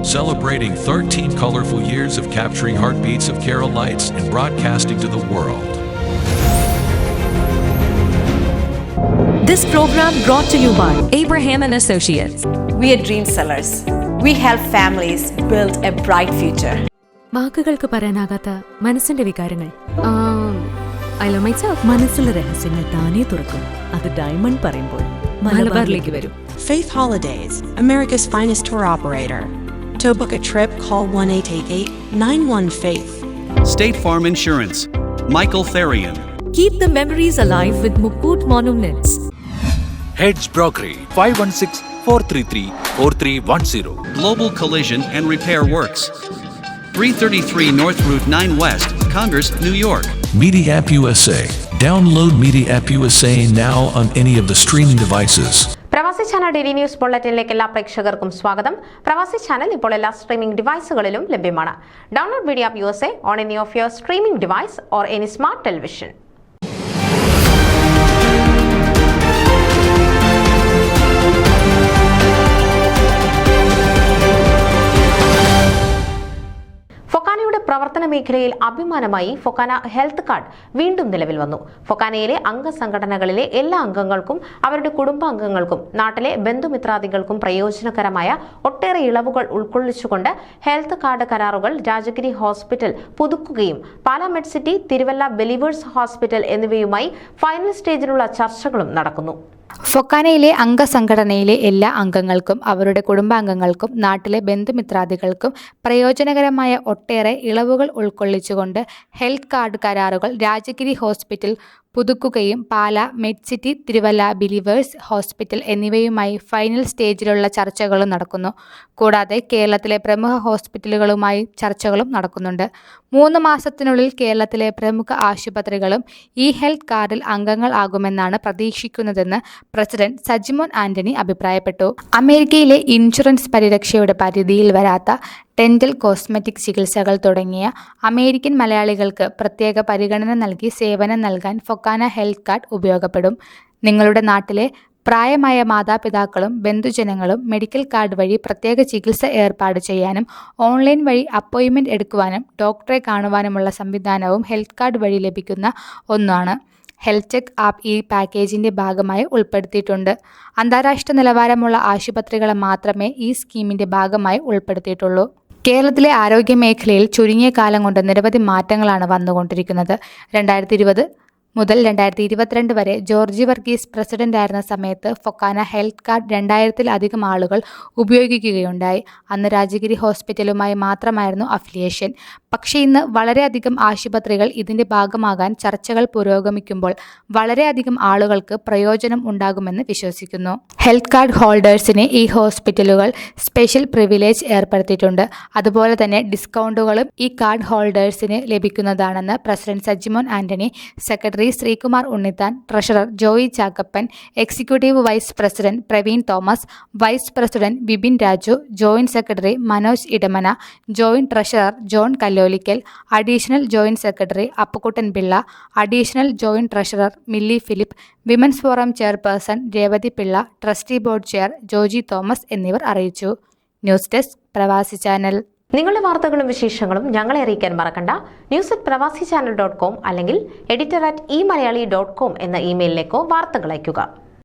celebrating 13 colorful years of capturing heartbeats of Kerala lights and broadcasting to the world. This program brought to you by Abraham and Associates. We are dream sellers. We help families build a bright future. വാക്കുകൾക്ക് പറയാനാകാത്ത മനസ്സിന്റെ വികാരങ്ങൾ മനസ്സിലെ രഹസ്യങ്ങൾ താനേ തുറക്കും. അത് diamond പറയുമ്പോൾ മലബാറിലേക്ക് വരും. Faith Holidays, America's finest tour operator. To book a trip, call 1-888-91-FAITH. State Farm Insurance, Michael Therian. Keep the memories alive with Mukut Monuments. Heads Brokery 516-433-4310. Global Collision and Repair Works, 333 North Route 9 West, Congress, New York. Media App USA. Download Media App USA now on any of the streaming devices. പ്രവാസി channel daily news ബുള്ളറ്റിനിലേക്ക് എല്ലാ പ്രേക്ഷകർക്കും സ്വാഗതം. പ്രവാസി channel ഇപ്പോൾ എല്ലാ streaming ഡിവൈസുകളിലും ലഭ്യമാണ്. Download media app USA on any of your streaming device or any smart television. ഫൊക്കാനയുടെ പ്രവർത്തന മേഖലയിൽ അഭിമാനമായി ഫൊക്കാന ഹെൽത്ത് കാർഡ് വീണ്ടും നിലവിൽ വന്നു. ഫൊക്കാനയിലെ അംഗസംഘടനകളിലെ എല്ലാ അംഗങ്ങൾക്കും അവരുടെ കുടുംബാംഗങ്ങൾക്കും നാട്ടിലെ ബന്ധുമിത്രാദികൾക്കും പ്രയോജനകരമായ ഒട്ടേറെ ഇളവുകൾ ഉൾക്കൊള്ളിച്ചുകൊണ്ട് ഹെൽത്ത് കാർഡ് കരാറുകൾ രാജഗിരി ഹോസ്പിറ്റൽ പുതുക്കുകയും പാല മെഡ്സിറ്റി, തിരുവല്ല ബിലീവേഴ്സ് ഹോസ്പിറ്റൽ എന്നിവയുമായി ഫൈനൽ സ്റ്റേജിലുള്ള ചർച്ചകളും നടക്കുന്നു. ഫൊക്കാനയിലെ അംഗസംഘടനയിലെ എല്ലാ അംഗങ്ങൾക്കും അവരുടെ കുടുംബാംഗങ്ങൾക്കും നാട്ടിലെ ബന്ധുമിത്രാദികൾക്കും പ്രയോജനകരമായ ഒട്ടേറെ ഇളവുകൾ ഉൾക്കൊള്ളിച്ചുകൊണ്ട് ഹെൽത്ത് കാർഡ് കരാറുകൾ രാജഗിരി ഹോസ്പിറ്റൽ പുതുക്കുകയും പാല മെഡ്സിറ്റി, തിരുവല്ല ബിലീവേഴ്സ് ഹോസ്പിറ്റൽ എന്നിവയുമായി ഫൈനൽ സ്റ്റേജിലുള്ള ചർച്ചകളും നടക്കുന്നു. കൂടാതെ കേരളത്തിലെ പ്രമുഖ ഹോസ്പിറ്റലുകളുമായി ചർച്ചകളും നടക്കുന്നുണ്ട്. 3 മാസത്തിനുള്ളിൽ കേരളത്തിലെ പ്രമുഖ ആശുപത്രികളും ഈ ഹെൽത്ത് കാർഡിൽ അംഗങ്ങൾ ആകുമെന്നാണ് പ്രതീക്ഷിക്കുന്നതെന്ന് പ്രസിഡന്റ് സജിമോൻ ആന്റണി അഭിപ്രായപ്പെട്ടു. അമേരിക്കയിലെ ഇൻഷുറൻസ് പരിരക്ഷയുടെ പരിധിയിൽ വരാത്ത ഡെന്റൽ, കോസ്മെറ്റിക് ചികിത്സകൾ തുടങ്ങിയ അമേരിക്കൻ മലയാളികൾക്ക് പ്രത്യേക പരിഗണന നൽകി സേവനം നൽകാൻ ഫൊക്കാന ഹെൽത്ത് കാർഡ് ഉപയോഗപ്പെടും. നിങ്ങളുടെ നാട്ടിലെ പ്രായമായ മാതാപിതാക്കളും ബന്ധുജനങ്ങളും മെഡിക്കൽ കാർഡ് വഴി പ്രത്യേക ചികിത്സ ഏർപ്പാട് ചെയ്യാനും ഓൺലൈൻ വഴി അപ്പോയിൻമെൻറ്റ് എടുക്കുവാനും ഡോക്ടറെ കാണുവാനുമുള്ള സംവിധാനവും ഹെൽത്ത് കാർഡ് വഴി ലഭിക്കുന്ന ഒന്നാണ്. ഹെൽത്ത് ചെക്ക് ആപ്പ് ഈ പാക്കേജിൻ്റെ ഭാഗമായി ഉൾപ്പെടുത്തിയിട്ടുണ്ട്. അന്താരാഷ്ട്ര നിലവാരമുള്ള ആശുപത്രികളെ മാത്രമേ ഈ സ്കീമിൻ്റെ ഭാഗമായി ഉൾപ്പെടുത്തിയിട്ടുള്ളൂ. കേരളത്തിലെ ആരോഗ്യ മേഖലയിൽ ചുരുങ്ങിയ കാലം കൊണ്ട് നിരവധി മാറ്റങ്ങളാണ് വന്നുകൊണ്ടിരിക്കുന്നത്. 2020 മുതൽ 2022 വരെ ജോർജ് വർഗീസ് പ്രസിഡന്റായിരുന്ന സമയത്ത് ഫൊക്കാന ഹെൽത്ത് കാർഡ് 2000-ൽ-അധികം ആളുകൾ ഉപയോഗിക്കുകയുണ്ടായി. അന്ന് രാജഗിരി ഹോസ്പിറ്റലുമായി മാത്രമായിരുന്നു അഫിലിയേഷൻ. പക്ഷേ ഇന്ന് വളരെയധികം ആശുപത്രികൾ ഇതിൻ്റെ ഭാഗമാകാൻ ചർച്ചകൾ പുരോഗമിക്കുമ്പോൾ വളരെയധികം ആളുകൾക്ക് പ്രയോജനം ഉണ്ടാകുമെന്ന് വിശ്വസിക്കുന്നു. ഹെൽത്ത് കാർഡ് ഹോൾഡേഴ്സിന് ഈ ഹോസ്പിറ്റലുകൾ സ്പെഷ്യൽ പ്രിവിലേജ് ഏർപ്പെടുത്തിയിട്ടുണ്ട്. അതുപോലെ തന്നെ ഡിസ്കൗണ്ടുകളും ഈ കാർഡ് ഹോൾഡേഴ്സിന് ലഭിക്കുന്നതാണെന്ന് president Sajimon Antony, secretary Sreekumar Unnithan, treasurer Joy Chackappan, executive vice president Praveen Thomas, vice president Bibin Raju, joint secretary Manoj Edamana, joint treasurer John Kallolickal, additional joint secretary Appukuttan Pillai, additional joint treasurer Milly Philip, women's forum chairperson Revathi Pillai, trustee board chair Joji Thomas എന്നിവർ അറിയിച്ചു. News desk Pravasi channel. നിങ്ങളുടെ വാർത്തകളും വിശേഷങ്ങളും ഞങ്ങളെ അറിയിക്കാൻ മറക്കണ്ട. news@pravasichannel.com അല്ലെങ്കിൽ editor@eMalayali.com എന്ന ഇമെയിലിലേക്കോ വാർത്തകൾ അയയ്ക്കുക.